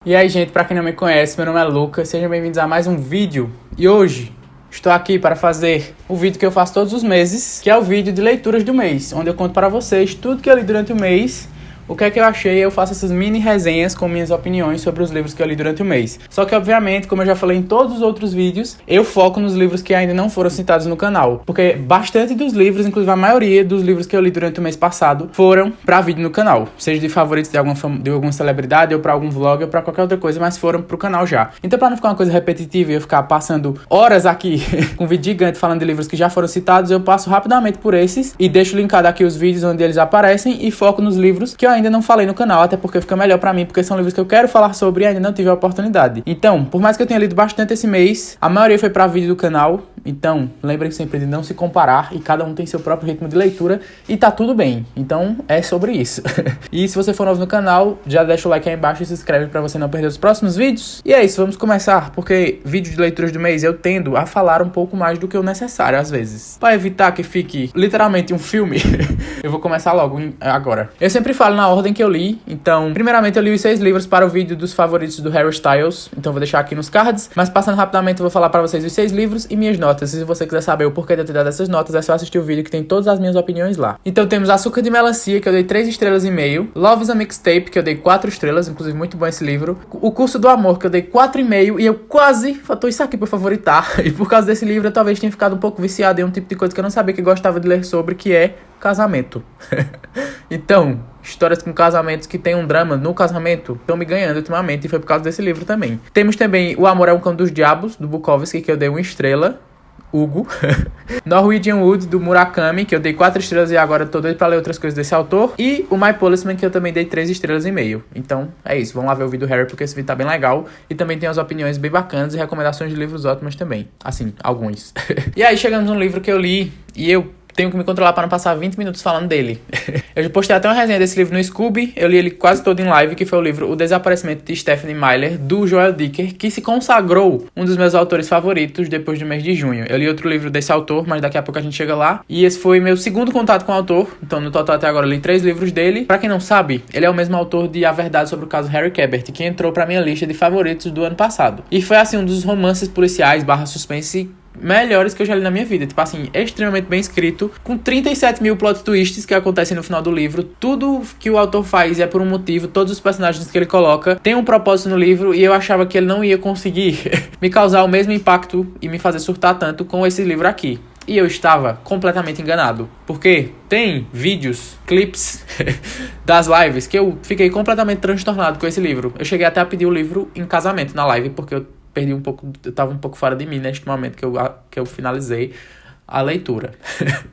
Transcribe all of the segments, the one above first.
E aí, gente, pra quem não me conhece, meu nome é Lucas, sejam bem-vindos a mais um vídeo. E hoje estou aqui para fazer o vídeo que eu faço todos os meses, que é o vídeo de leituras do mês, onde eu conto para vocês tudo que eu li durante o mês, o que é que eu achei. Eu faço essas mini resenhas com minhas opiniões sobre os livros que eu li durante o mês. Só que, obviamente, como eu já falei em todos os outros vídeos, eu foco nos livros que ainda não foram citados no canal. Porque bastante dos livros, inclusive a maioria dos livros que eu li durante o mês passado, foram pra vídeo no canal. Seja de favoritos de alguma celebridade, ou pra algum vlog, ou pra qualquer outra coisa, mas foram pro canal já. Então, pra não ficar uma coisa repetitiva e eu ficar passando horas aqui com um vídeo gigante falando de livros que já foram citados, eu passo rapidamente por esses e deixo linkado aqui os vídeos onde eles aparecem e foco nos livros que eu ainda não falei no canal, até porque fica melhor pra mim, porque são livros que eu quero falar sobre e ainda não tive a oportunidade. Então, por mais que eu tenha lido bastante esse mês, a maioria foi pra vídeo do canal. Então, lembrem sempre de não se comparar e cada um tem seu próprio ritmo de leitura e tá tudo bem. Então, é sobre isso. E se você for novo no canal, já deixa o like aí embaixo e se inscreve pra você não perder os próximos vídeos. E é isso, vamos começar, porque vídeo de leituras do mês eu tendo a falar um pouco mais do que o necessário às vezes. Pra evitar que fique literalmente um filme, eu vou começar logo agora. Eu sempre falo na ordem que eu li, então, primeiramente eu li os 6 livros para o vídeo dos favoritos do Harry Styles, então vou deixar aqui nos cards, mas passando rapidamente eu vou falar para vocês os 6 livros e minhas notas. Se você quiser saber o porquê de eu ter dado essas notas, é só assistir o vídeo que tem todas as minhas opiniões lá. Então temos Açúcar de Melancia, que eu dei 3 estrelas e meio, Love is a Mixtape, que eu dei 4 estrelas, inclusive muito bom esse livro, O Curso do Amor, que eu dei 4,5, e eu quase faltou isso aqui pra favoritar, e por causa desse livro eu talvez tenha ficado um pouco viciado em um tipo de coisa que eu não sabia que gostava de ler sobre, que é casamento. Então, histórias com casamentos que tem um drama no casamento estão me ganhando ultimamente, e foi por causa desse livro também. Temos também O Amor é um Cão dos Diabos, do Bukowski, que eu dei 1 estrela. Hugo. Norwegian Wood, do Murakami, que eu dei 4 estrelas e agora tô doido pra ler outras coisas desse autor. E o My Policeman, que eu também dei 3 estrelas e meio. Então, é isso. Vamos lá ver o vídeo do Harry, porque esse vídeo tá bem legal. E também tem as opiniões bem bacanas e recomendações de livros ótimas também. Assim, alguns. E aí, chegamos num livro que eu li e eu tenho que me controlar para não passar 20 minutos falando dele. Eu já postei até uma resenha desse livro no Scooby. Eu li ele quase todo em live, que foi o livro O Desaparecimento de Stephenie Meyer, do Joel Dicker, que se consagrou um dos meus autores favoritos depois do mês de junho. Eu li outro livro desse autor, mas daqui a pouco a gente chega lá. E esse foi meu segundo contato com o autor. Então, no total até agora, eu li 3 livros dele. Pra quem não sabe, ele é o mesmo autor de A Verdade sobre o Caso Harry Quebert, que entrou pra minha lista de favoritos do ano passado. E foi, assim, um dos romances policiais / suspense melhores que eu já li na minha vida. Tipo assim, extremamente bem escrito, com 37 mil plot twists que acontecem no final do livro. Tudo que o autor faz é por um motivo. Todos os personagens que ele coloca tem um propósito no livro, e eu achava que ele não ia conseguir me causar o mesmo impacto e me fazer surtar tanto com esse livro aqui. E eu estava completamente enganado, porque tem vídeos, clips das lives que eu fiquei completamente transtornado com esse livro. Eu cheguei até a pedir o livro em casamento na live, porque eu perdi um pouco, eu tava um pouco fora de mim neste momento que eu finalizei a leitura.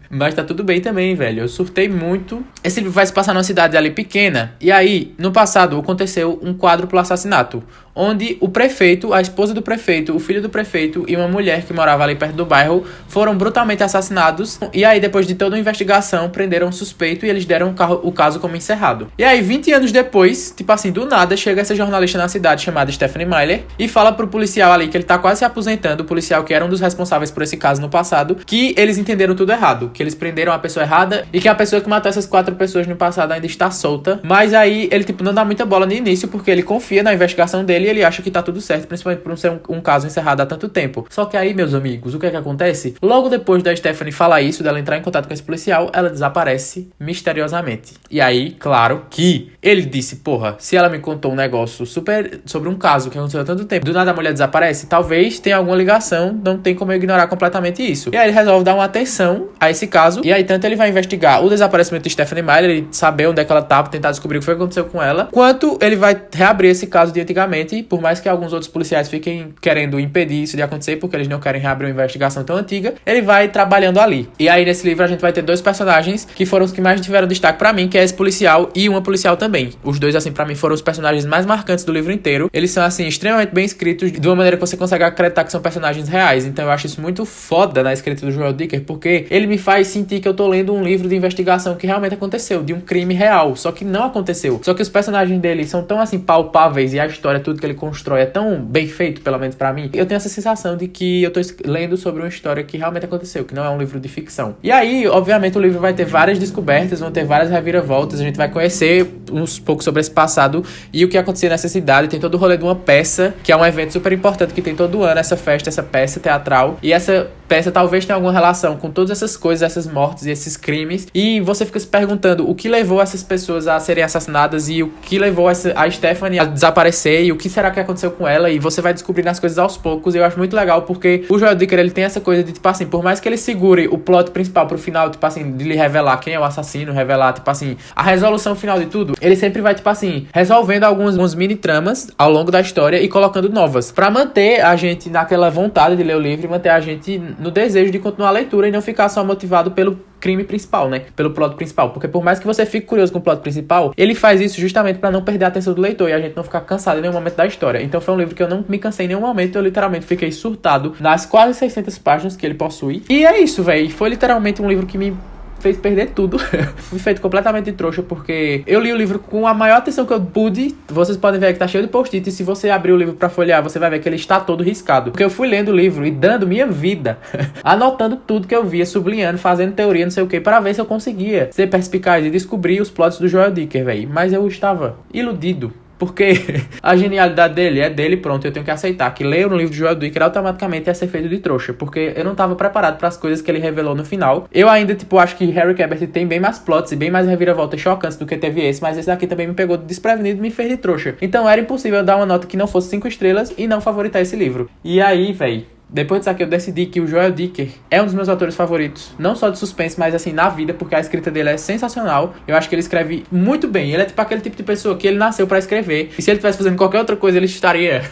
Mas tá tudo bem também, velho. Eu surtei muito. Esse livro vai se passar numa cidade ali pequena. E aí, no passado, aconteceu um quádruplo assassinato, onde o prefeito, a esposa do prefeito, o filho do prefeito e uma mulher que morava ali perto do bairro foram brutalmente assassinados. E aí, depois de toda uma investigação, prenderam um suspeito e eles deram o caso como encerrado. E aí, 20 anos depois, tipo assim, do nada, chega essa jornalista na cidade chamada Stephenie Meyer e fala pro policial ali que ele tá quase se aposentando, o policial que era um dos responsáveis por esse caso no passado, que eles entenderam tudo errado, que eles prenderam a pessoa errada e que a pessoa que matou essas 4 pessoas no passado ainda está solta. Mas aí ele, tipo, não dá muita bola no início, porque ele confia na investigação dele e ele acha que tá tudo certo, principalmente por não ser um caso encerrado há tanto tempo. Só que aí, meus amigos, o que é que acontece? Logo depois da Stephenie falar isso, dela entrar em contato com esse policial, ela desaparece misteriosamente. E aí, claro que ele disse, porra, se ela me contou um negócio sobre um caso que aconteceu há tanto tempo, do nada a mulher desaparece, talvez tenha alguma ligação, não tem como eu ignorar completamente isso. E aí ele resolve dar uma atenção a esse caso, e aí tanto ele vai investigar o desaparecimento de Stephenie Meyer, ele saber onde é que ela tava, tentar descobrir o que foi que aconteceu com ela, quanto ele vai reabrir esse caso de antigamente, por mais que alguns outros policiais fiquem querendo impedir isso de acontecer, porque eles não querem reabrir uma investigação tão antiga, ele vai trabalhando ali. E aí nesse livro a gente vai ter 2 personagens que foram os que mais tiveram destaque pra mim, que é esse policial e uma policial também. Os 2, assim, pra mim foram os personagens mais marcantes do livro inteiro. Eles são, assim, extremamente bem escritos, de uma maneira que você consegue acreditar que são personagens reais. Então eu acho isso muito foda na escrita do Joel Dicker, porque ele me faz sentir que eu tô lendo um livro de investigação que realmente aconteceu, de um crime real, só que não aconteceu. Só que os personagens dele são tão assim palpáveis e a história, tudo que ele constrói é tão bem feito, pelo menos pra mim. Eu tenho essa sensação de que eu tô lendo sobre uma história que realmente aconteceu, que não é um livro de ficção. E aí, obviamente, o livro vai ter várias descobertas, vão ter várias reviravoltas, a gente vai conhecer uns pouco sobre esse passado e o que acontecia nessa cidade. Tem todo o rolê de uma peça, que é um evento super importante que tem todo ano, essa festa, essa peça teatral, e essa peça talvez tenha alguma relação com todas essas coisas, essas mortes e esses crimes, e você fica se perguntando o que levou essas pessoas a serem assassinadas e o que levou a Stephanie a desaparecer e o que será que aconteceu com ela, e você vai descobrindo as coisas aos poucos. E eu acho muito legal porque o Joel Dicker, ele tem essa coisa de, tipo assim, por mais que ele segure o plot principal pro final, tipo assim, de lhe revelar quem é o assassino, revelar, tipo assim, a resolução final de tudo, ele sempre vai, tipo assim, resolvendo alguns mini tramas ao longo da história e colocando novas, pra manter a gente naquela vontade de ler o livro e manter a gente no desejo de continuar a leitura e não ficar só motivado pelo crime principal, né? Pelo plot principal. Porque por mais que você fique curioso com o plot principal, ele faz isso justamente pra não perder a atenção do leitor e a gente não ficar cansado em nenhum momento da história. Então foi um livro que eu não me cansei em nenhum momento, eu literalmente fiquei surtado nas quase 600 páginas que ele possui. E é isso, velho. Foi literalmente um livro que me fez perder tudo. Fui feito completamente de trouxa, porque eu li o livro com a maior atenção que eu pude. Vocês podem ver que tá cheio de post-it, e se você abrir o livro pra folhear, você vai ver que ele está todo riscado, porque eu fui lendo o livro e dando minha vida, anotando tudo que eu via, sublinhando, fazendo teoria, não sei o que, para ver se eu conseguia ser perspicaz e descobrir os plots do Joel Dicker, velho. Mas eu estava iludido, porque a genialidade dele é dele, pronto, eu tenho que aceitar que ler um livro de Joel Dicker automaticamente é ser feito de trouxa, porque eu não tava preparado para as coisas que ele revelou no final. Eu ainda, tipo, acho que Harry Quebert tem bem mais plots e bem mais reviravoltas chocantes do que teve esse, mas esse daqui também me pegou desprevenido e me fez de trouxa. Então era impossível eu dar uma nota que não fosse 5 estrelas e não favoritar esse livro. E aí, véi, depois disso aqui eu decidi que o Joel Dicker é um dos meus autores favoritos, não só de suspense, mas assim, na vida, porque a escrita dele é sensacional. Eu acho que ele escreve muito bem. Ele é tipo aquele tipo de pessoa que ele nasceu pra escrever, e se ele estivesse fazendo qualquer outra coisa, ele estaria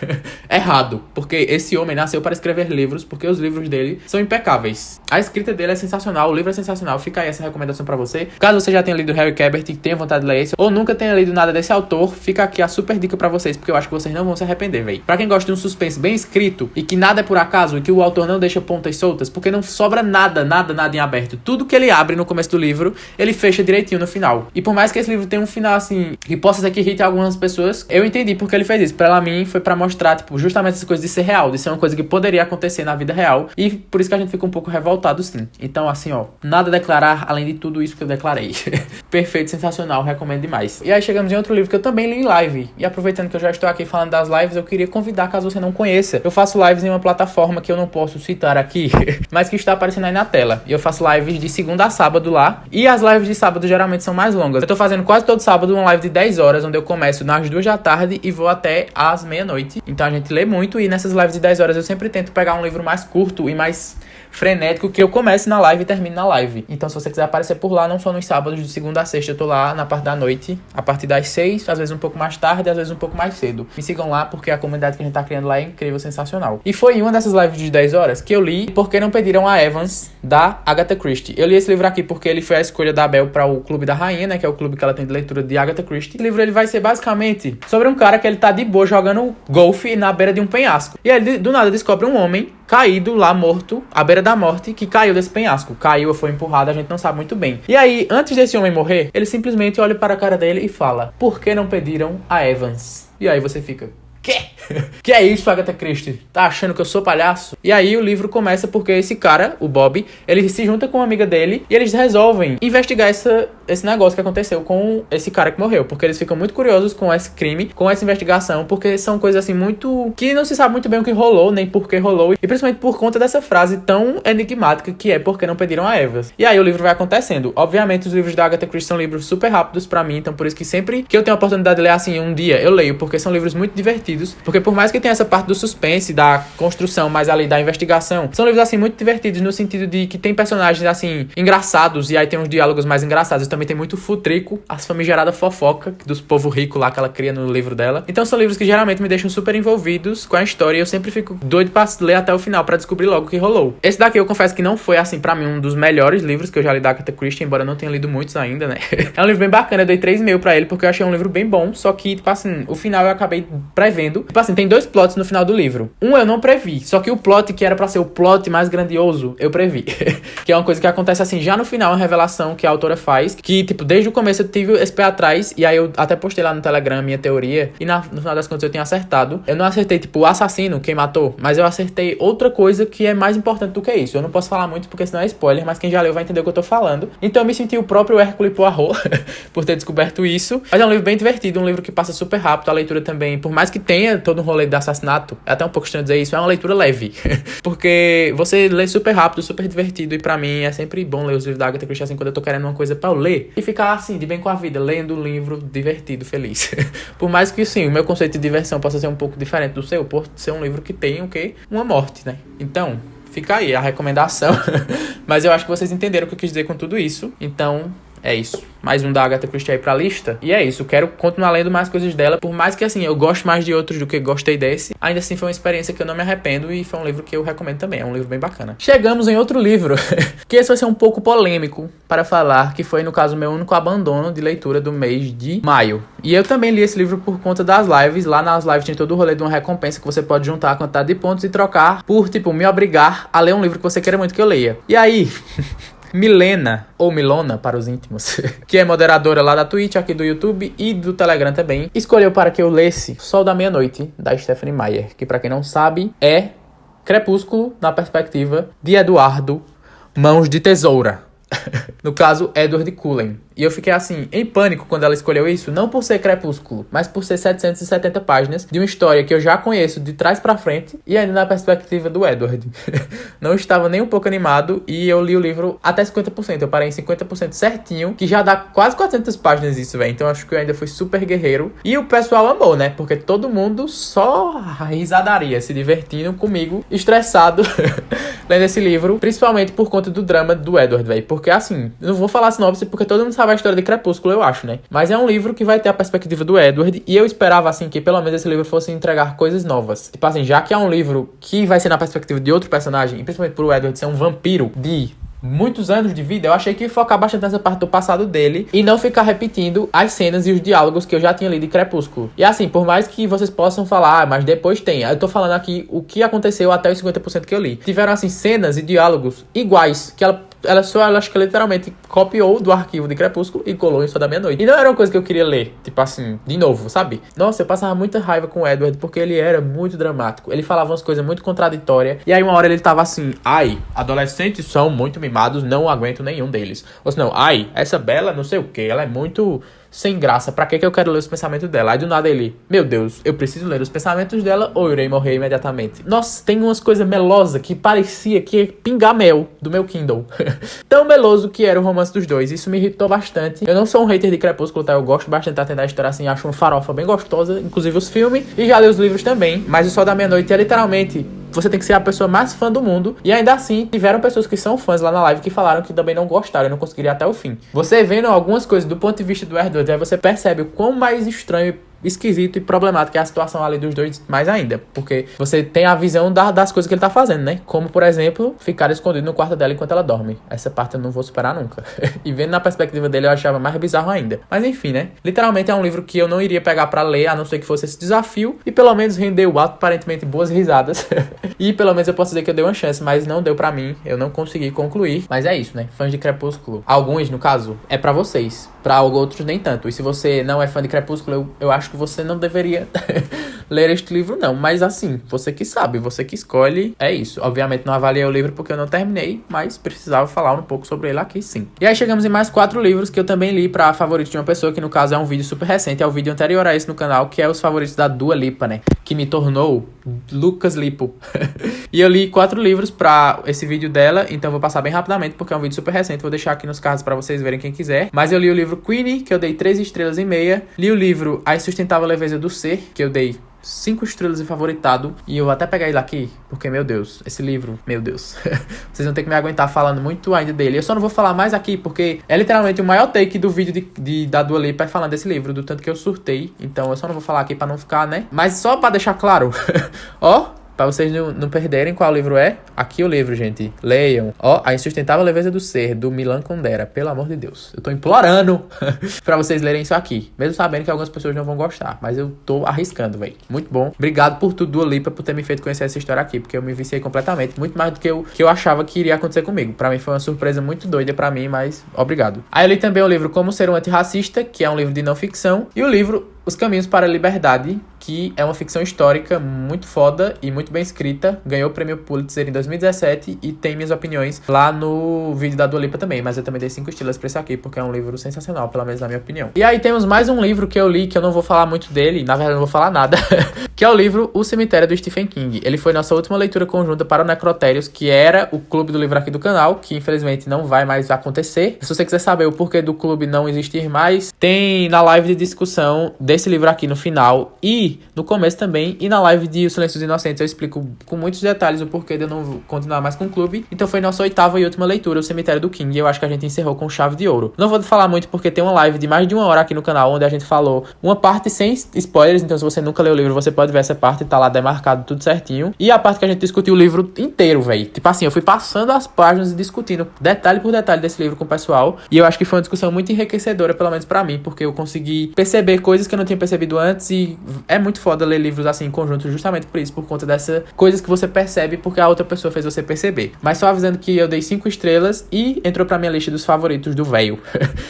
errado, porque esse homem nasceu para escrever livros, porque os livros dele são impecáveis. A escrita dele é sensacional, o livro é sensacional. Fica aí essa recomendação pra você. Caso você já tenha lido Harry Quebert e tenha vontade de ler esse, ou nunca tenha lido nada desse autor, fica aqui a super dica pra vocês, porque eu acho que vocês não vão se arrepender, véi. Pra quem gosta de um suspense bem escrito, e que nada é por acaso, e que o autor não deixa pontas soltas, porque não sobra nada em aberto. Tudo que ele abre no começo do livro, ele fecha direitinho no final. E por mais que esse livro tenha um final assim, que possa ser que irrite algumas pessoas, eu entendi porque ele fez isso. Pra mim, foi pra mostrar, tipo, justamente essa coisa de ser real, de ser uma coisa que poderia acontecer na vida real, e por isso que a gente fica um pouco revoltado, sim. Então, assim, ó, nada a declarar além de tudo isso que eu declarei. Perfeito, sensacional, recomendo demais. E aí chegamos em outro livro que eu também li em live, e aproveitando que eu já estou aqui falando das lives, eu queria convidar, caso você não conheça, eu faço lives em uma plataforma que eu não posso citar aqui, mas que está aparecendo aí na tela. E eu faço lives de segunda a sábado lá, e as lives de sábado geralmente são mais longas. Eu tô fazendo quase todo sábado uma live de 10 horas, onde eu começo nas 2 da tarde e vou até às meia-noite. Então a gente lê muito, e nessas lives de 10 horas eu sempre tento pegar um livro mais curto e mais frenético, que eu comece na live e termine na live. Então se você quiser aparecer por lá, não só nos sábados, de segunda a sexta eu tô lá na parte da noite, a partir das 6, às vezes um pouco mais tarde, às vezes um pouco mais cedo. Me sigam lá, porque a comunidade que a gente tá criando lá é incrível, sensacional. E foi em uma dessas lives de 10 horas que eu li Porque Não Pediram a Evans, da Agatha Christie. Eu li esse livro aqui porque ele foi a escolha da Bel para o Clube da Rainha, né, que é o clube que ela tem de leitura de Agatha Christie. Esse livro ele vai ser basicamente sobre um cara que ele tá de boa jogando golfe na beira de um penhasco. E ele do nada descobre um homem caído lá, morto, à beira da morte, que caiu desse penhasco. Caiu ou foi empurrado, a gente não sabe muito bem. E aí, antes desse homem morrer, ele simplesmente olha para a cara dele e fala: por que não pediram a Evans? E aí você fica: quê? Que é isso, Agatha Christie? Tá achando que eu sou palhaço? E aí o livro começa porque esse cara, o Bob, ele se junta com uma amiga dele e eles resolvem investigar esse negócio que aconteceu com esse cara que morreu. Porque eles ficam muito curiosos com esse crime, com essa investigação, porque são coisas assim muito... que não se sabe muito bem o que rolou, nem por que rolou. E principalmente por conta dessa frase tão enigmática que é: porque não pediram a Evans? E aí o livro vai acontecendo. Obviamente os livros da Agatha Christie são livros super rápidos pra mim, então por isso que sempre que eu tenho a oportunidade de ler assim um dia, eu leio, porque são livros muito divertidos. Porque por mais que tenha essa parte do suspense, da construção, mas ali da investigação, são livros assim muito divertidos no sentido de que tem personagens assim engraçados, e aí tem uns diálogos mais engraçados. Também tem muito futrico, as famigeradas fofoca dos povo rico lá que ela cria no livro dela. Então são livros que geralmente me deixam super envolvidos com a história, e eu sempre fico doido pra ler até o final, pra descobrir logo o que rolou. Esse daqui eu confesso que não foi assim pra mim um dos melhores livros que eu já li da Agatha Christie, embora eu não tenha lido muitos ainda, né? É um livro bem bacana, eu dei 3,5 pra ele porque eu achei um livro bem bom, só que tipo assim, o final eu acabei prevendo. Tipo assim, tem 2 plots no final do livro. Um eu não previ, só que o plot que era pra ser o plot mais grandioso, eu previ. Que é uma coisa que acontece assim, já no final, uma revelação que a autora faz, que, tipo, desde o começo eu tive esse pé atrás, e aí eu até postei lá no Telegram a minha teoria, e no final das contas eu tinha acertado. Eu não acertei, tipo, o assassino, quem matou, mas eu acertei outra coisa que é mais importante do que isso. Eu não posso falar muito porque senão é spoiler, mas quem já leu vai entender o que eu tô falando. Então eu me senti o próprio Hercule Poirot por ter descoberto isso. Mas é um livro bem divertido, um livro que passa super rápido. A leitura também, por mais que tenha todo um rolê de assassinato, é até um pouco estranho dizer isso, é uma leitura leve. Porque você lê super rápido, super divertido, e pra mim é sempre bom ler os livros da Agatha Christie assim, quando eu tô querendo uma coisa pra eu ler e ficar assim, de bem com a vida, lendo um livro divertido, feliz. Por mais que, sim, o meu conceito de diversão possa ser um pouco diferente do seu, por ser um livro que tem o quê? Uma morte, né? Então, fica aí a recomendação. Mas eu acho que vocês entenderam o que eu quis dizer com tudo isso. Então, é isso. Mais um da Agatha Christie aí pra lista. E é isso. Quero continuar lendo mais coisas dela. Por mais que, assim, eu goste mais de outros do que gostei desse. Ainda assim, foi uma experiência que eu não me arrependo. E foi um livro que eu recomendo também. É um livro bem bacana. Chegamos em outro livro. Que esse vai ser um pouco polêmico para falar. Que foi, no caso, meu único abandono de leitura do mês de maio. E eu também li esse livro por conta das lives. Lá nas lives tem todo o rolê de uma recompensa que você pode juntar a quantidade de pontos e trocar por, tipo, me obrigar a ler um livro que você queira muito que eu leia. E aí... Milena, ou Milona para os íntimos, que é moderadora lá da Twitch, aqui do YouTube e do Telegram também, escolheu para que eu lesse Sol da Meia-Noite, da Stephenie Meyer, que pra quem não sabe, é Crepúsculo na perspectiva de Eduardo Mãos de Tesoura. No caso, Edward Cullen. E eu fiquei assim, em pânico quando ela escolheu isso, não por ser Crepúsculo, mas por ser 770 páginas de uma história que eu já conheço de trás pra frente e ainda na perspectiva do Edward. Não estava nem um pouco animado e eu li o livro até 50%. Eu parei em 50% certinho, que já dá quase 400 páginas isso, velho. Então acho que eu ainda fui super guerreiro. E o pessoal amou, né? Porque todo mundo só risadaria, se divertindo comigo, estressado, lendo esse livro, principalmente por conta do drama do Edward, velho. Porque assim, eu não vou falar sinopse porque todo mundo sabe a história de Crepúsculo, eu acho, né? Mas é um livro que vai ter a perspectiva do Edward e eu esperava, assim, que pelo menos esse livro fosse entregar coisas novas. Tipo assim, já que é um livro que vai ser na perspectiva de outro personagem, e principalmente pro Edward ser um vampiro de muitos anos de vida, eu achei que ia focar bastante nessa parte do passado dele e não ficar repetindo as cenas e os diálogos que eu já tinha lido em Crepúsculo. E assim, por mais que vocês possam falar, mas depois tem, eu tô falando aqui o que aconteceu até os 50% que eu li. Tiveram, assim, cenas e diálogos iguais, que ela acho que literalmente copiou do arquivo de Crepúsculo e colou em Sol da Meia-Noite. E não era uma coisa que eu queria ler, tipo assim, de novo, sabe? Nossa, eu passava muita raiva com o Edward porque ele era muito dramático. Ele falava umas coisas muito contraditórias. E aí uma hora ele tava assim, ai, adolescentes são muito mimados, não aguento nenhum deles. Ou senão, ai, essa Bella não sei o que, ela é muito... sem graça, pra que eu quero ler os pensamentos dela? Aí do nada ele, meu Deus, eu preciso ler os pensamentos dela ou eu irei morrer imediatamente. Nossa, tem umas coisas melosas que parecia que ia pingar mel do meu Kindle. Tão meloso que era o romance dos dois. Isso me irritou bastante. Eu não sou um hater de Crepúsculo, tá? Eu gosto bastante da história assim, acho uma farofa bem gostosa, inclusive os filmes, e já li os livros também. Mas O Sol da Meia-Noite é literalmente... você tem que ser a pessoa mais fã do mundo. E ainda assim, tiveram pessoas que são fãs lá na live que falaram que também não gostaram. Eu não conseguiria até o fim. Você vendo algumas coisas do ponto de vista do Edward, aí você percebe o quão mais estranho, esquisito e problemático é a situação ali dos dois mais ainda. Porque você tem a visão das coisas que ele tá fazendo, né? Como, por exemplo, ficar escondido no quarto dela enquanto ela dorme. Essa parte eu não vou superar nunca. E vendo na perspectiva dele, eu achava mais bizarro ainda. Mas enfim, né? Literalmente é um livro que eu não iria pegar pra ler, a não ser que fosse esse desafio. E pelo menos rendeu aparentemente boas risadas. E pelo menos eu posso dizer que eu dei uma chance, mas não deu pra mim. Eu não consegui concluir. Mas é isso, né? Fãs de Crepúsculo. Alguns, no caso, é pra vocês. Pra outros, nem tanto. E se você não é fã de Crepúsculo, eu acho que você não deveria ler este livro, não. Mas assim, você que sabe, você que escolhe, é isso. Obviamente não avaliei o livro porque eu não terminei, mas precisava falar um pouco sobre ele aqui, sim. E aí chegamos em mais 4 livros que eu também li pra favorito de uma pessoa, que no caso é um vídeo super recente, é o vídeo anterior a esse no canal, que é os favoritos da Dua Lipa, né? Que me tornou Lucas Lipo. E eu li 4 livros pra esse vídeo dela, então eu vou passar bem rapidamente porque é um vídeo super recente, vou deixar aqui nos cards pra vocês verem quem quiser. Mas eu li o livro Queenie, que eu dei 3 estrelas e meia. Li o livro A Insustentável Leveza do Ser, que eu dei 5 estrelas e favoritado. E eu até peguei ele aqui, porque, meu Deus, esse livro, meu Deus. Vocês vão ter que me aguentar falando muito ainda dele. Eu só não vou falar mais aqui, porque é literalmente o maior take do vídeo da Dua Lipa falando desse livro, do tanto que eu surtei. Então eu só não vou falar aqui pra não ficar, né? Mas só pra deixar claro, ó, Pra vocês não perderem qual livro é. Aqui o livro, gente. Leiam. Ó, A Insustentável Leveza do Ser, do Milan Kundera. Pelo amor de Deus. Eu tô implorando pra vocês lerem isso aqui. Mesmo sabendo que algumas pessoas não vão gostar. Mas eu tô arriscando, velho. Muito bom. Obrigado por tudo, Dua Lipa, por ter me feito conhecer essa história aqui. Porque eu me viciei completamente. Muito mais do que eu achava que iria acontecer comigo. Pra mim foi uma surpresa muito doida pra mim, mas obrigado. Aí eu li também o livro Como Ser um Antirracista, que é um livro de não ficção. E o livro Os Caminhos para a Liberdade, que é uma ficção histórica muito foda e muito bem escrita. Ganhou o prêmio Pulitzer em 2017 e tem minhas opiniões lá no vídeo da Dua Lipa também. Mas eu também dei 5 estrelas pra esse aqui, porque é um livro sensacional, pelo menos na minha opinião. E aí temos mais um livro que eu li, que eu não vou falar muito dele, na verdade eu não vou falar nada, que é o livro O Cemitério do Stephen King. Ele foi nossa última leitura conjunta para o Necrotérios, que era o clube do livro aqui do canal, que infelizmente não vai mais acontecer. Se você quiser saber o porquê do clube não existir mais, tem na live de discussão desse livro aqui no final e no começo também, e na live de O Silêncio dos Inocentes eu explico com muitos detalhes o porquê de eu não continuar mais com o clube. Então foi nossa 8ª e última leitura, O Cemitério do King, e eu acho que a gente encerrou com chave de ouro. Não vou falar muito porque tem uma live de mais de 1 hora aqui no canal, onde a gente falou uma parte sem spoilers, então se você nunca leu o livro, você pode ver essa parte, tá lá demarcado tudo certinho. E a parte que a gente discutiu o livro inteiro, velho. Tipo assim, eu fui passando as páginas e discutindo detalhe por detalhe desse livro com o pessoal, e eu acho que foi uma discussão muito enriquecedora, pelo menos pra mim, porque eu consegui perceber coisas que eu não tinha percebido antes, e é muito foda ler livros assim em conjunto, justamente por isso, por conta dessas coisas que você percebe porque a outra pessoa fez você perceber. Mas só avisando que eu dei 5 estrelas e entrou pra minha lista dos favoritos do véio.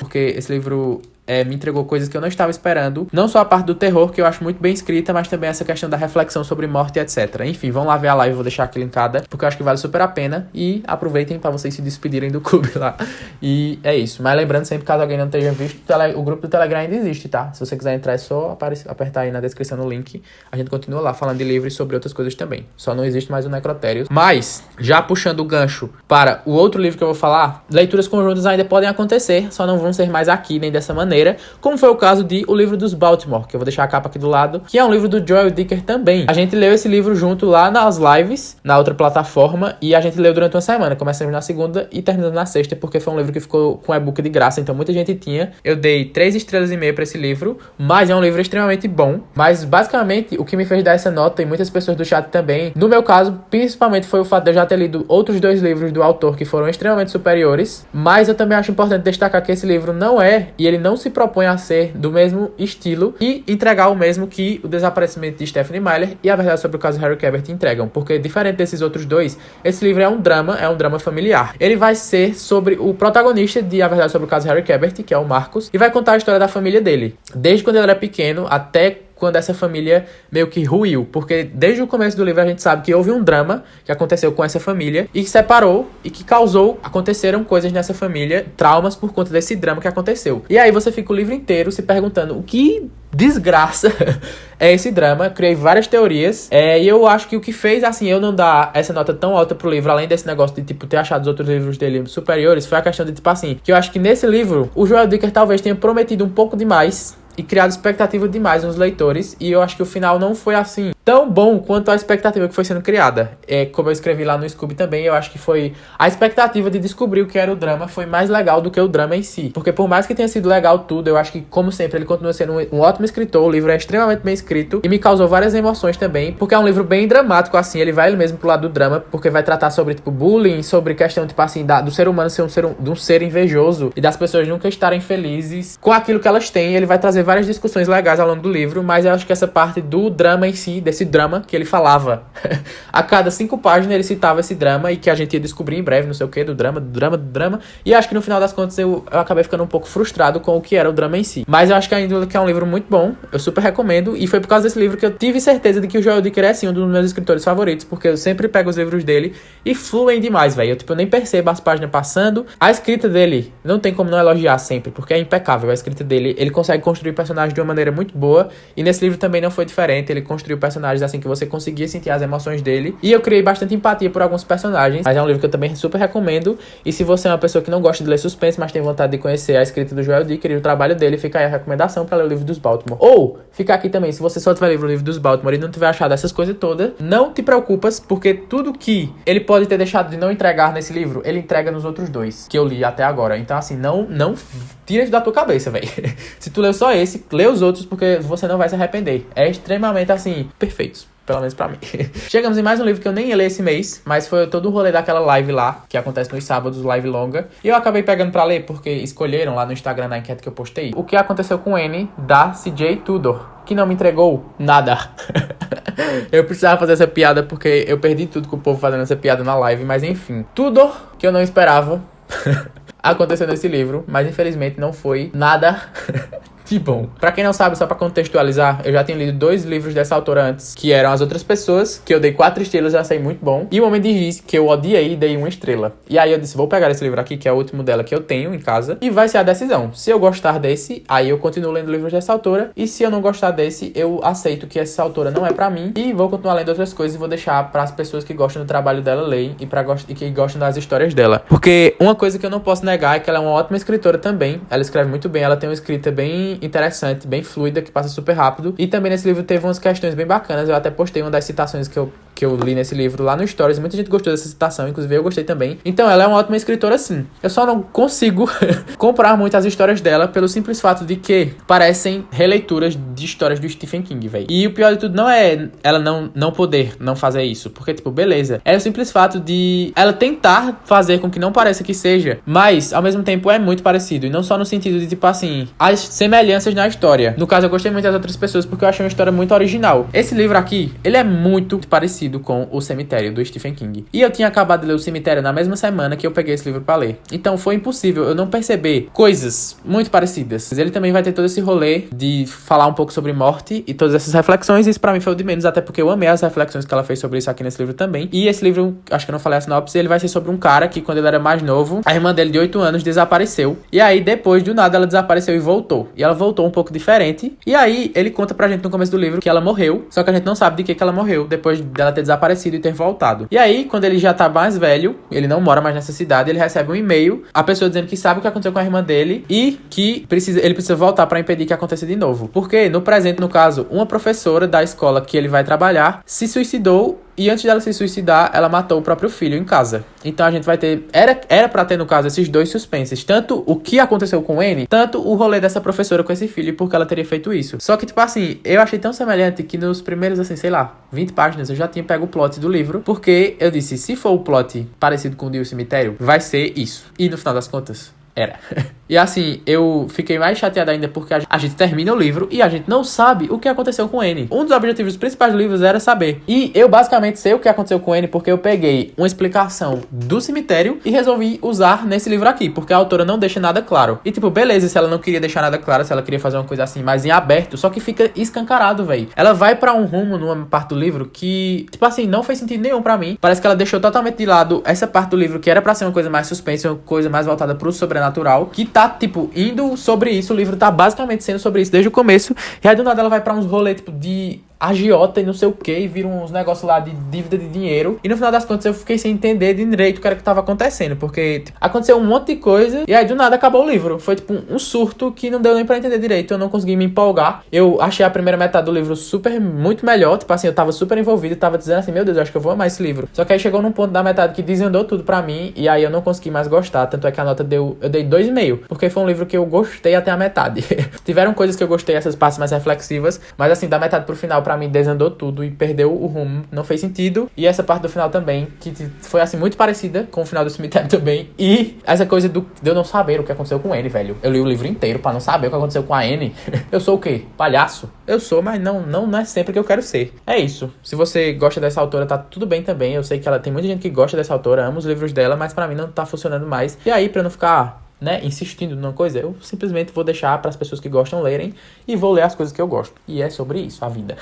Porque esse livro me entregou coisas que eu não estava esperando. Não só a parte do terror, que eu acho muito bem escrita, mas também essa questão da reflexão sobre morte e etc. Enfim, vão lá ver a live, vou deixar aqui linkada, porque eu acho que vale super a pena. E aproveitem para vocês se despedirem do clube lá. E é isso. Mas lembrando sempre, caso alguém não tenha visto, o grupo do Telegram ainda existe, tá? Se você quiser entrar, é só apertar aí na descrição no link. A gente continua lá falando de livros e sobre outras coisas também. Só não existe mais o Necrotérios. Mas, já puxando o gancho para o outro livro que eu vou falar, leituras conjuntas ainda podem acontecer, só não vão ser mais aqui, nem dessa maneira, como foi o caso de O Livro dos Baltimore, que eu vou deixar a capa aqui do lado, que é um livro do Joel Dicker também. A gente leu esse livro junto lá nas lives, na outra plataforma, e a gente leu durante uma semana, começamos na segunda e terminando na sexta, porque foi um livro que ficou com e-book de graça, então muita gente tinha. Eu dei 3 estrelas e meia pra esse livro, mas é um livro extremamente bom. Mas basicamente o que me fez dar essa nota, e muitas pessoas do chat também, no meu caso, principalmente foi o fato de eu já ter lido outros 2 livros do autor que foram extremamente superiores, mas eu também acho importante destacar que esse livro não é, e ele não se propõe a ser do mesmo estilo e entregar o mesmo que O Desaparecimento de Stephenie Meyer e A Verdade sobre o Caso Harry Quebert entregam, porque diferente desses outros 2, esse livro é um drama familiar. Ele vai ser sobre o protagonista de A Verdade sobre o Caso Harry Quebert, que é o Marcus, e vai contar a história da família dele, desde quando ele era pequeno até quando essa família meio que ruiu, porque desde o começo do livro a gente sabe que houve um drama que aconteceu com essa família e que separou e que aconteceram coisas nessa família, traumas por conta desse drama que aconteceu. E aí você fica o livro inteiro se perguntando o que desgraça é esse drama. Criei várias teorias, e eu acho que o que fez, assim, eu não dar essa nota tão alta pro livro, além desse negócio de, tipo, ter achado os outros livros dele superiores, foi a questão de, tipo assim, que eu acho que nesse livro o Joel Dicker talvez tenha prometido um pouco demais e criado expectativa demais nos leitores, e eu acho que o final não foi assim tão bom quanto a expectativa que foi sendo criada. Como eu escrevi lá no Scooby também, eu acho que foi a expectativa de descobrir o que era o drama foi mais legal do que o drama em si, porque por mais que tenha sido legal tudo, eu acho que, como sempre, ele continua sendo um ótimo escritor. O livro é extremamente bem escrito e me causou várias emoções também, porque é um livro bem dramático, assim, ele vai ele mesmo pro lado do drama, porque vai tratar sobre, tipo, bullying, sobre questão, tipo assim, do ser humano ser um ser invejoso e das pessoas nunca estarem felizes com aquilo que elas têm. Ele vai trazer várias discussões legais ao longo do livro, mas eu acho que essa parte do drama em si, desse drama que ele falava, a cada 5 páginas ele citava esse drama, e que a gente ia descobrir em breve, não sei o que, do drama, e acho que no final das contas eu acabei ficando um pouco frustrado com o que era o drama em si. Mas eu acho que ainda que é um livro muito bom, eu super recomendo, e foi por causa desse livro que eu tive certeza de que o Joel Dicker é, assim, um dos meus escritores favoritos, porque eu sempre pego os livros dele e fluem demais, velho. Eu nem percebo as páginas passando. A escrita dele, não tem como não elogiar sempre, porque é impecável a escrita dele. Ele consegue construir personagens de uma maneira muito boa, e nesse livro também não foi diferente. Ele construiu personagens assim que você conseguia sentir as emoções dele, e eu criei bastante empatia por alguns personagens. Mas é um livro que eu também super recomendo, e se você é uma pessoa que não gosta de ler suspense, mas tem vontade de conhecer a escrita do Joel Dicker e o trabalho dele, fica aí a recomendação para ler O Livro dos Baltimore. Ou, fica aqui também, se você só tiver lido O Livro dos Baltimore e não tiver achado essas coisas todas, não te preocupas, porque tudo que ele pode ter deixado de não entregar nesse livro, ele entrega nos outros 2 que eu li até agora. Então, assim, não tira isso da tua cabeça, velho. Se tu leu só esse, lê os outros, porque você não vai se arrepender. É extremamente, assim, perfeitos. Pelo menos pra mim. Chegamos em mais um livro que eu nem ia ler esse mês, mas foi todo o rolê daquela live lá, que acontece nos sábados, live longa. E eu acabei pegando pra ler, porque escolheram lá no Instagram, na enquete que eu postei, o que aconteceu com N da CJ Tudor, que não me entregou nada. Eu precisava fazer essa piada porque eu perdi tudo com o povo fazendo essa piada na live, mas enfim. Tudo que eu não esperava aconteceu nesse livro, mas infelizmente não foi nada de bom. Pra quem não sabe, só pra contextualizar, eu já tinha lido 2 livros dessa autora antes, que eram As Outras Pessoas, que eu dei 4 estrelas, já achei muito bom, e O Homem de Giz, que eu odiei e dei 1 estrela. E aí eu disse, vou pegar esse livro aqui, que é o último dela que eu tenho em casa, e vai ser a decisão. Se eu gostar desse, aí eu continuo lendo livros dessa autora, e se eu não gostar desse, eu aceito que essa autora não é pra mim, e vou continuar lendo outras coisas e vou deixar pras pessoas que gostam do trabalho dela lerem, e que gostam das histórias dela. Porque uma coisa que eu não posso negar é que ela é uma ótima escritora também, ela escreve muito bem, ela tem uma escrita bem interessante, bem fluida, que passa super rápido. E também nesse livro teve umas questões bem bacanas. Eu até postei uma das citações que eu li nesse livro lá no Stories. Muita gente gostou dessa citação, inclusive eu gostei também. Então ela é uma ótima escritora sim. Eu só não consigo comprar muito as histórias dela pelo simples fato de que parecem releituras de histórias do Stephen King, velho. E o pior de tudo não é ela não poder não fazer isso, porque tipo, beleza. É o simples fato de ela tentar fazer com que não pareça que seja, mas ao mesmo tempo é muito parecido. E não só no sentido de tipo assim, as semelhanças na história. No caso, eu gostei muito das outras pessoas porque eu achei uma história muito original. Esse livro aqui, ele é muito parecido com O Cemitério, do Stephen King. E eu tinha acabado de ler O Cemitério na mesma semana que eu peguei esse livro pra ler. Então foi impossível eu não perceber coisas muito parecidas. Ele também vai ter todo esse rolê de falar um pouco sobre morte e todas essas reflexões. Isso pra mim foi o de menos, até porque eu amei as reflexões que ela fez sobre isso aqui nesse livro também. E esse livro, acho que eu não falei a sinopse, ele vai ser sobre um cara que quando ele era mais novo, a irmã dele de 8 anos desapareceu. E aí depois, do nada, ela desapareceu e voltou. E ela voltou um pouco diferente. E aí, ele conta pra gente no começo do livro que ela morreu, só que a gente não sabe de que ela morreu, depois dela ter desaparecido e ter voltado. E aí, quando ele já tá mais velho, ele não mora mais nessa cidade, ele recebe um e-mail, a pessoa dizendo que sabe o que aconteceu com a irmã dele e que ele precisa voltar pra impedir que aconteça de novo. Porque, no presente, no caso, uma professora da escola que ele vai trabalhar se suicidou. E antes dela se suicidar, ela matou o próprio filho em casa. Então a gente vai ter... Era pra ter, no caso, esses 2 suspenses. Tanto o que aconteceu com N, tanto o rolê dessa professora com esse filho, porque ela teria feito isso. Só que, tipo assim, eu achei tão semelhante que nos primeiros, assim, sei lá, 20 páginas, eu já tinha pego o plot do livro. Porque eu disse, se for o plot parecido com o de O Cemitério, vai ser isso. E no final das contas, era. E assim, eu fiquei mais chateado ainda porque a gente termina o livro e a gente não sabe o que aconteceu com N. Um dos objetivos principais do livro era saber. E eu basicamente sei o que aconteceu com N porque eu peguei uma explicação do cemitério e resolvi usar nesse livro aqui, porque a autora não deixa nada claro. E tipo, beleza, se ela não queria deixar nada claro, se ela queria fazer uma coisa assim mais em aberto, só que fica escancarado, velho. Ela vai pra um rumo numa parte do livro que, tipo assim, não fez sentido nenhum pra mim. Parece que ela deixou totalmente de lado essa parte do livro que era pra ser uma coisa mais suspense, uma coisa mais voltada pro sobrenatural, que tá, tipo, indo sobre isso. O livro tá basicamente sendo sobre isso desde o começo. E aí, do nada, ela vai pra uns rolês, tipo, de agiota e não sei o que, e vira uns negócios lá de dívida de dinheiro. E no final das contas, eu fiquei sem entender de direito o que era que tava acontecendo. Porque, tipo, aconteceu um monte de coisa, e aí, do nada, acabou o livro. Foi, tipo, um surto que não deu nem pra entender direito. Eu não consegui me empolgar. Eu achei a primeira metade do livro muito melhor. Tipo assim, eu tava super envolvido, tava dizendo assim, meu Deus, eu acho que eu vou amar esse livro. Só que aí chegou num ponto da metade que desandou tudo pra mim, e aí eu não consegui mais gostar. Tanto é que a nota eu dei 2,5, porque foi um livro que eu gostei até a metade. Tiveram coisas que eu gostei, essas partes mais reflexivas, mas assim, da metade pro final, pra mim, desandou tudo e perdeu o rumo, não fez sentido. E essa parte do final também, que foi assim, muito parecida com o final do Cemitério também. E essa coisa de eu não saber o que aconteceu com N, velho. Eu li o livro inteiro pra não saber o que aconteceu com a N. Eu sou o quê? Palhaço? Eu sou, mas não é sempre que eu quero ser. É isso. Se você gosta dessa autora, tá tudo bem também. Eu sei que ela tem muita gente que gosta dessa autora, ama os livros dela, mas pra mim não tá funcionando mais. E aí, pra não ficar, né, insistindo numa coisa, eu simplesmente vou deixar para as pessoas que gostam lerem e vou ler as coisas que eu gosto. E é sobre isso, a vida.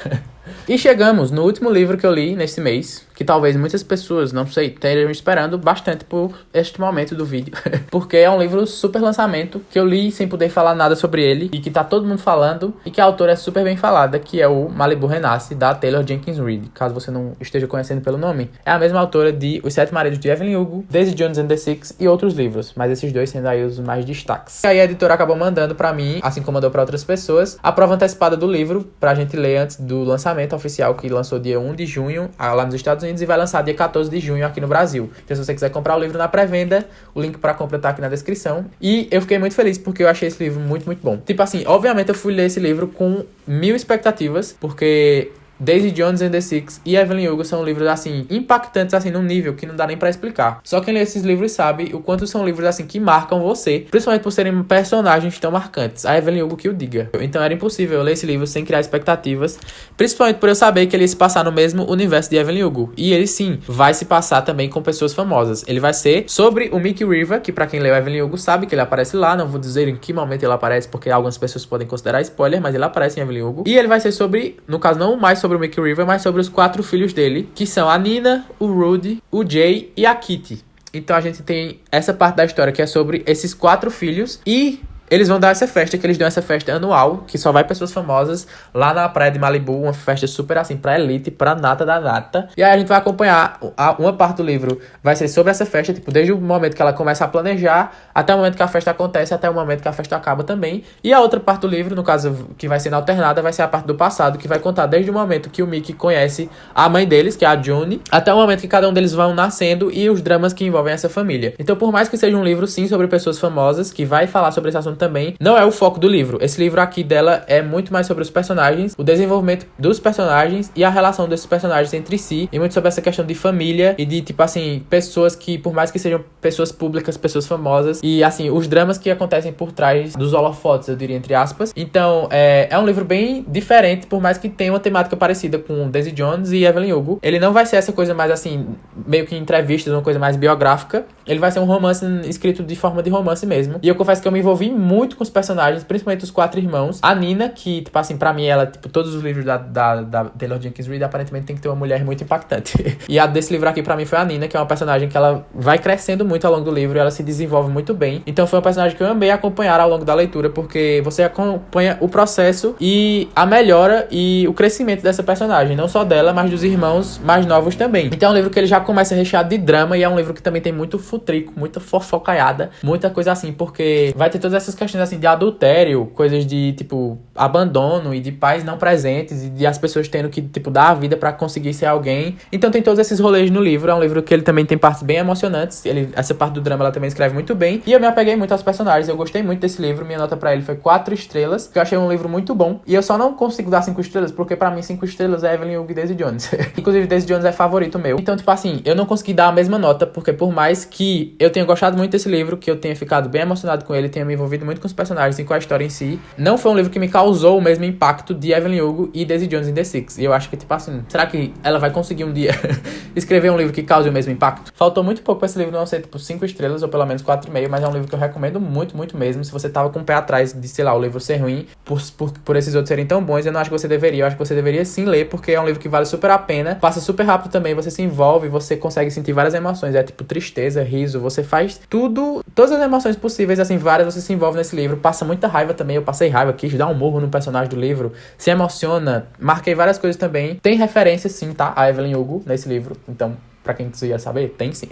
E chegamos no último livro que eu li nesse mês, que talvez muitas pessoas, não sei, estejam esperando bastante por este momento do vídeo. Porque é um livro super lançamento, que eu li sem poder falar nada sobre ele, e que tá todo mundo falando, e que a autora é super bem falada, que é o Malibu Renasce, da Taylor Jenkins Reid. Caso você não esteja conhecendo pelo nome, é a mesma autora de Os Sete Maridos de Evelyn Hugo, Daisy Jones and the Six e outros livros, mas esses dois sendo aí os mais destaques. E aí a editora acabou mandando pra mim, assim como mandou pra outras pessoas, a prova antecipada do livro, pra gente ler antes do lançamento oficial, que lançou dia 1 de junho lá nos Estados Unidos e vai lançar dia 14 de junho aqui no Brasil. Então se você quiser comprar o livro na pré-venda, o link pra compra tá aqui na descrição. E eu fiquei muito feliz porque eu achei esse livro muito, muito bom. Tipo assim, obviamente eu fui ler esse livro com 1000 expectativas, porque Daisy Jones and the Six e Evelyn Hugo são livros, assim, impactantes, assim, num nível que não dá nem pra explicar. Só quem lê esses livros sabe o quanto são livros, assim, que marcam você, principalmente por serem personagens tão marcantes. A Evelyn Hugo que o diga. Então era impossível eu ler esse livro sem criar expectativas, principalmente por eu saber que ele ia se passar no mesmo universo de Evelyn Hugo. E ele, sim, vai se passar também com pessoas famosas. Ele vai ser sobre o Mickey River, que pra quem leu Evelyn Hugo sabe que ele aparece lá. Não vou dizer em que momento ele aparece, porque algumas pessoas podem considerar spoiler, mas ele aparece em Evelyn Hugo. E ele vai ser sobre, no caso, não mais sobre o Mickey River, mas sobre os 4 filhos dele, que são a Nina, o Rudy, o Jay e a Kitty. Então a gente tem essa parte da história que é sobre esses 4 filhos e eles vão dar essa festa, que eles dão essa festa anual, que só vai pessoas famosas, lá na praia de Malibu, uma festa super assim, pra elite, pra nata da nata. E aí a gente vai acompanhar, uma parte do livro vai ser sobre essa festa, tipo, desde o momento que ela começa a planejar, até o momento que a festa acontece, até o momento que a festa acaba também. E a outra parte do livro, no caso, que vai ser na alternada, vai ser a parte do passado, que vai contar desde o momento que o Mickey conhece a mãe deles, que é a June, até o momento que cada um deles vão nascendo e os dramas que envolvem essa família. Então, por mais que seja um livro, sim, sobre pessoas famosas, que vai falar sobre esse assunto também, não é o foco do livro. Esse livro aqui dela é muito mais sobre os personagens, o desenvolvimento dos personagens e a relação desses personagens entre si, e muito sobre essa questão de família e de, tipo assim, pessoas que, por mais que sejam pessoas públicas, pessoas famosas, e assim, os dramas que acontecem por trás dos holofotes, eu diria, entre aspas. Então, é um livro bem diferente, por mais que tenha uma temática parecida com Daisy Jones e Evelyn Hugo. Ele não vai ser essa coisa mais assim, meio que entrevistas, uma coisa mais biográfica. Ele vai ser um romance escrito de forma de romance mesmo. E eu confesso que eu me envolvi muito com os personagens, principalmente os 4 irmãos. A Nina, que, tipo assim, pra mim, ela, tipo, todos os livros da Taylor Jenkins Reid, aparentemente tem que ter uma mulher muito impactante. E a desse livro aqui, pra mim, foi a Nina, que é uma personagem que ela vai crescendo muito ao longo do livro, e ela se desenvolve muito bem. Então foi uma personagem que eu amei acompanhar ao longo da leitura, porque você acompanha o processo e a melhora e o crescimento dessa personagem, não só dela, mas dos irmãos mais novos também. Então é um livro que ele já começa recheado de drama, e é um livro que também tem muito futrico, muita fofocaiada, muita coisa assim, porque vai ter todas essas questões assim de adultério, coisas de, tipo, abandono e de pais não presentes e de as pessoas tendo que, tipo, dar a vida pra conseguir ser alguém. Então tem todos esses rolês no livro. É um livro que ele também tem partes bem emocionantes. Essa parte do drama ela também escreve muito bem. E eu me apeguei muito aos personagens. Eu gostei muito desse livro. Minha nota pra ele foi 4 estrelas, que eu achei um livro muito bom. E eu só não consigo dar 5 estrelas, porque pra mim 5 estrelas é Evelyn Hugo e Daisy Jones. Inclusive, Daisy Jones é favorito meu. Então, tipo assim, eu não consegui dar a mesma nota, porque por mais que eu tenha gostado muito desse livro, que eu tenha ficado bem emocionado com ele, tenha me envolvido muito com os personagens e com a história em si, não foi um livro que me causou o mesmo impacto de Evelyn Hugo e Daisy Jones and the Six. E eu acho que, tipo assim, será que ela vai conseguir um dia escrever um livro que cause o mesmo impacto? Faltou muito pouco pra esse livro não ser, tipo, 5 estrelas ou pelo menos 4,5, mas é um livro que eu recomendo muito, muito mesmo. Se você tava com o pé atrás de, sei lá, o livro ser ruim, por esses outros serem tão bons, eu não acho que você deveria. Eu acho que você deveria sim ler, porque é um livro que vale super a pena, passa super rápido também, você se envolve, você consegue sentir várias emoções. É tipo tristeza, riso, você faz tudo, todas as emoções possíveis, assim, várias, você se envolve nesse livro, passa muita raiva também. Eu passei raiva, quis dar um murro no personagem do livro, se emociona, marquei várias coisas também. Tem referência sim, tá? A Evelyn Hugo nesse livro, então, pra quem quiser saber, tem sim.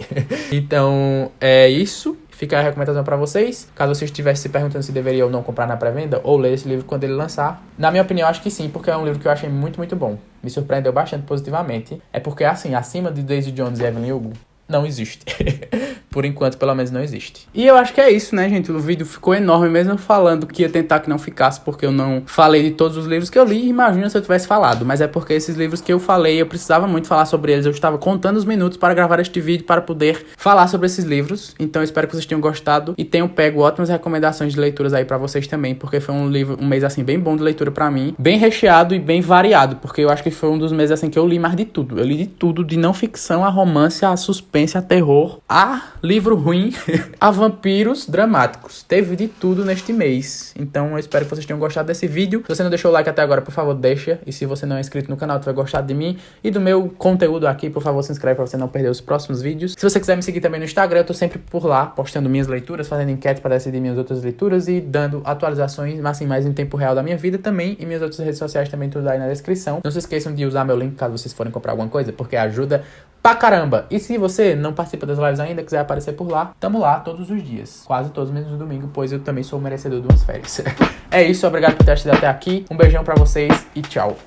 Então, é isso. Fica a recomendação pra vocês. Caso você estivesse se perguntando se deveria ou não comprar na pré-venda, ou ler esse livro quando ele lançar, na minha opinião, acho que sim, porque é um livro que eu achei muito, muito bom. Me surpreendeu bastante positivamente. É porque, assim, acima de Daisy Jones e Evelyn Hugo, não existe. Por enquanto, pelo menos, não existe. E eu acho que é isso, né, gente? O vídeo ficou enorme, mesmo falando que ia tentar que não ficasse, porque eu não falei de todos os livros que eu li. Imagina se eu tivesse falado. Mas é porque esses livros que eu falei, eu precisava muito falar sobre eles. Eu estava contando os minutos para gravar este vídeo, para poder falar sobre esses livros. Então, eu espero que vocês tenham gostado e tenham pego ótimas recomendações de leituras aí pra vocês também, porque foi um mês, assim, bem bom de leitura pra mim. Bem recheado e bem variado, porque eu acho que foi um dos meses, assim, que eu li mais de tudo. Eu li de tudo, de não ficção a romance, a suspense, a terror, a livro ruim, a vampiros dramáticos. Teve de tudo neste mês. Então eu espero que vocês tenham gostado desse vídeo. Se você não deixou o like até agora, por favor, deixa. E se você não é inscrito no canal, tu vai gostar de mim e do meu conteúdo aqui, por favor, se inscreve pra você não perder os próximos vídeos. Se você quiser me seguir também no Instagram, eu tô sempre por lá, postando minhas leituras, fazendo enquete para decidir minhas outras leituras e dando atualizações, assim, mais em tempo real da minha vida também. E minhas outras redes sociais também, tudo aí na descrição. Não se esqueçam de usar meu link caso vocês forem comprar alguma coisa, porque ajuda pra caramba. E se você não participa das lives ainda, quiser aparecer por lá, tamo lá todos os dias. Quase todos, menos no domingo, pois eu também sou merecedor de umas férias. É isso, obrigado por ter assistido até aqui. Um beijão pra vocês e tchau.